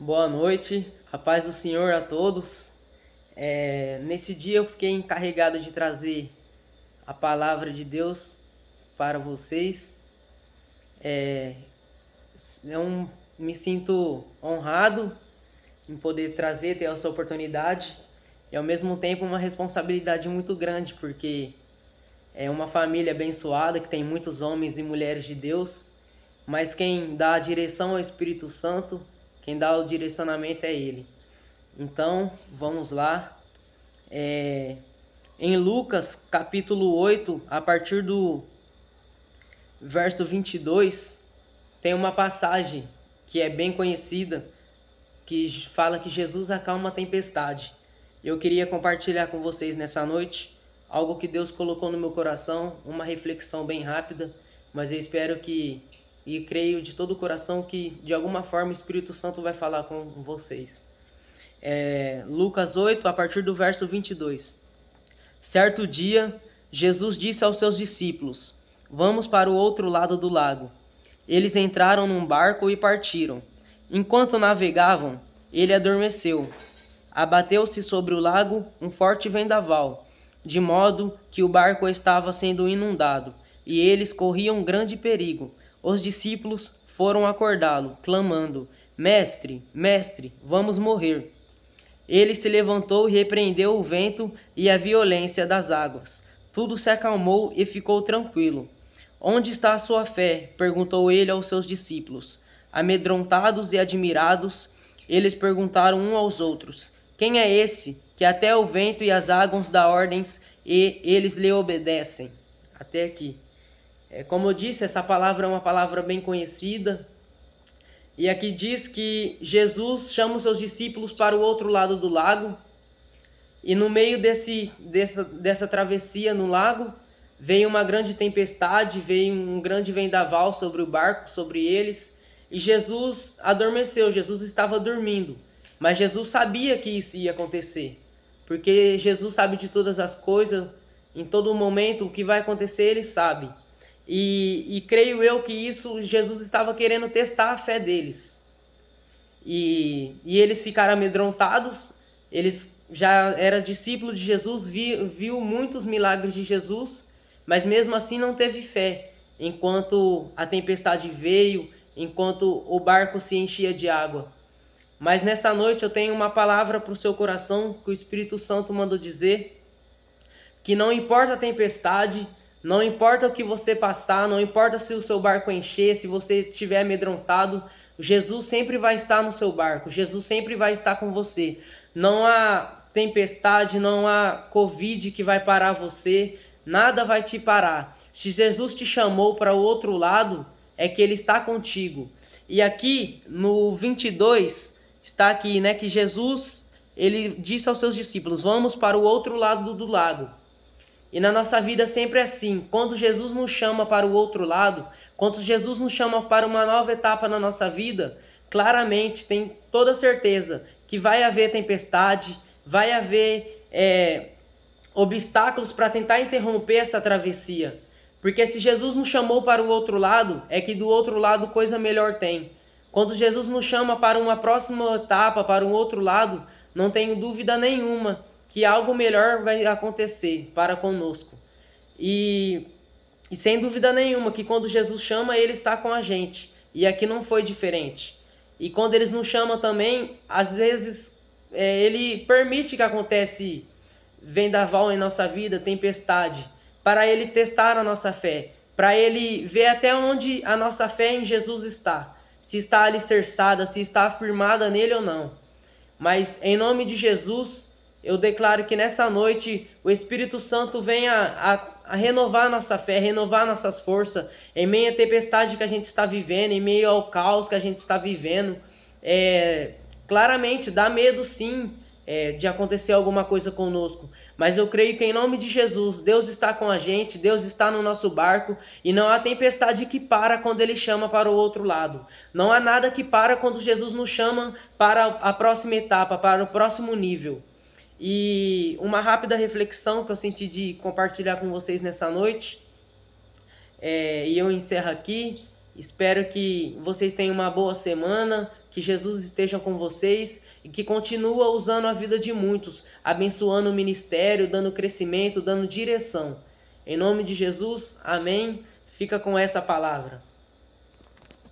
Boa noite, a paz do Senhor a todos. Nesse dia eu fiquei encarregado de trazer a palavra de Deus para vocês. É, Me sinto honrado em poder ter essa oportunidade e ao mesmo tempo uma responsabilidade muito grande, porque é uma família abençoada que tem muitos homens e mulheres de Deus, mas quem dá a direção é o Espírito Santo, quem dá o direcionamento é Ele. Então, vamos lá. É, Em Lucas, capítulo 8, a partir do verso 22, tem uma passagem que é bem conhecida, que fala que Jesus acalma a tempestade. Eu queria compartilhar com vocês nessa noite algo que Deus colocou no meu coração, uma reflexão bem rápida, mas eu espero e creio de todo o coração que de alguma forma o Espírito Santo vai falar com vocês. Lucas 8, a partir do verso 22. Certo dia, Jesus disse aos seus discípulos: Vamos para o outro lado do lago. Eles entraram num barco e partiram. Enquanto navegavam, ele adormeceu. Abateu-se sobre o lago um forte vendaval, de modo que o barco estava sendo inundado, e eles corriam grande perigo. Os discípulos foram acordá-lo, clamando: Mestre, mestre, vamos morrer. Ele se levantou e repreendeu o vento e a violência das águas. Tudo se acalmou e ficou tranquilo. Onde está a sua fé? Perguntou ele aos seus discípulos. Amedrontados e admirados, eles perguntaram uns aos outros: Quem é esse que até o vento e as águas dá ordens e eles lhe obedecem? Até aqui. Como eu disse, essa palavra é uma palavra bem conhecida. E aqui diz que Jesus chama os seus discípulos para o outro lado do lago. E no meio dessa travessia no lago, veio uma grande tempestade, veio um grande vendaval sobre o barco, sobre eles. E Jesus adormeceu, Jesus estava dormindo. Mas Jesus sabia que isso ia acontecer. Porque Jesus sabe de todas as coisas, em todo momento, o que vai acontecer, ele sabe. E creio eu que isso Jesus estava querendo testar a fé deles. E eles ficaram amedrontados. Eles já eram discípulos de Jesus, viu muitos milagres de Jesus, mas mesmo assim não teve fé. Enquanto a tempestade veio, enquanto o barco se enchia de água. Mas nessa noite eu tenho uma palavra para o seu coração que o Espírito Santo mandou dizer, que não importa a tempestade, não importa o que você passar, não importa se o seu barco encher, se você estiver amedrontado, Jesus sempre vai estar no seu barco, Jesus sempre vai estar com você. Não há tempestade, não há Covid que vai parar você, nada vai te parar. Se Jesus te chamou para o outro lado, é que Ele está contigo. E aqui no 22, está aqui, né, que Jesus, Ele disse aos seus discípulos: Vamos para o outro lado do lago. E na nossa vida sempre é assim. Quando Jesus nos chama para o outro lado, quando Jesus nos chama para uma nova etapa na nossa vida, claramente tem toda certeza que vai haver tempestade, vai haver obstáculos para tentar interromper essa travessia. Porque se Jesus nos chamou para o outro lado, é que do outro lado coisa melhor tem. Quando Jesus nos chama para uma próxima etapa, para um outro lado, não tenho dúvida nenhuma que algo melhor vai acontecer para conosco. E sem dúvida nenhuma que quando Jesus chama, Ele está com a gente. E aqui não foi diferente. E quando Ele nos chama também, às vezes Ele permite que acontece vendaval em nossa vida, tempestade, para Ele testar a nossa fé, para Ele ver até onde a nossa fé em Jesus está, se está alicerçada, se está afirmada nele ou não. Mas em nome de Jesus, eu declaro que nessa noite o Espírito Santo venha a renovar a nossa fé, renovar nossas forças, em meio à tempestade que a gente está vivendo, em meio ao caos que a gente está vivendo. Claramente dá medo sim de acontecer alguma coisa conosco, mas eu creio que em nome de Jesus, Deus está com a gente, Deus está no nosso barco, e não há tempestade que para quando Ele chama para o outro lado. Não há nada que para quando Jesus nos chama para a próxima etapa, para o próximo nível. E uma rápida reflexão que eu senti de compartilhar com vocês nessa noite, e eu encerro aqui. Espero que vocês tenham uma boa semana, Que Jesus esteja com vocês e que continua usando a vida de muitos, abençoando o ministério, dando crescimento, dando direção. Em nome de Jesus, amém. Fica com essa palavra.